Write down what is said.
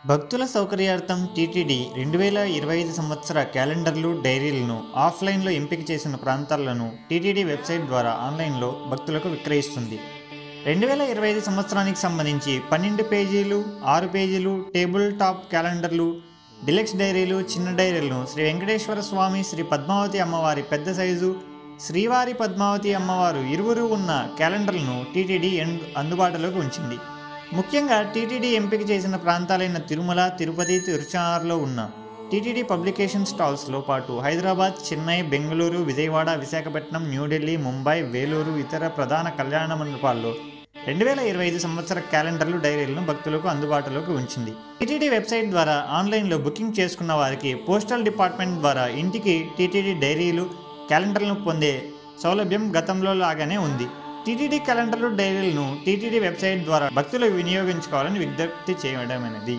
భక్తుల సౌకర్యార్థం టీటీడీ 2025 సంవత్సర క్యాలెండర్లు, డైరీలను ఆఫ్లైన్లో ఎంపిక చేసిన ప్రాంతాలను టీటీడీ వెబ్సైట్ ద్వారా ఆన్లైన్లో భక్తులకు విక్రయిస్తుంది. 2025 సంవత్సరానికి సంబంధించి 12 పేజీలు, 6 పేజీలు టేబుల్ టాప్ క్యాలెండర్లు, డిలక్స్ డైరీలు, చిన్న డైరీలను శ్రీ వెంకటేశ్వర స్వామి, శ్రీ పద్మావతి అమ్మవారి పెద్ద సైజు, శ్రీవారి పద్మావతి అమ్మవారు ఇరువురు ఉన్న క్యాలెండర్లను టీటీడీ అందుబాటులోకి ఉంచింది. ముఖ్యంగా టీటీడీ ఎంపిక చేసిన ప్రాంతాలైన తిరుమల, తిరుపతి, తిరుచానూరులో ఉన్న టీటీడీ పబ్లికేషన్ స్టాల్స్లో పాటు హైదరాబాద్, చెన్నై, బెంగళూరు, విజయవాడ, విశాఖపట్నం, న్యూఢిల్లీ, ముంబై, వేలూరు, ఇతర ప్రధాన కళ్యాణ మండపాల్లో 2025 సంవత్సర క్యాలెండర్లు, డైరీలను భక్తులకు అందుబాటులోకి ఉంచింది. టీటీడీ వెబ్సైట్ ద్వారా ఆన్లైన్లో బుకింగ్ చేసుకున్న వారికి పోస్టల్ డిపార్ట్మెంట్ ద్వారా ఇంటికి టీటీడీ డైరీలు, క్యాలెండర్లను పొందే సౌలభ్యం గతంలో లాగానే ఉంది. టీటీడీ క్యాలెండర్లు, డైరీలను టీటీడీ వెబ్సైట్ ద్వారా భక్తులు వినియోగించుకోవాలని విజ్ఞప్తి చేయడమైనది.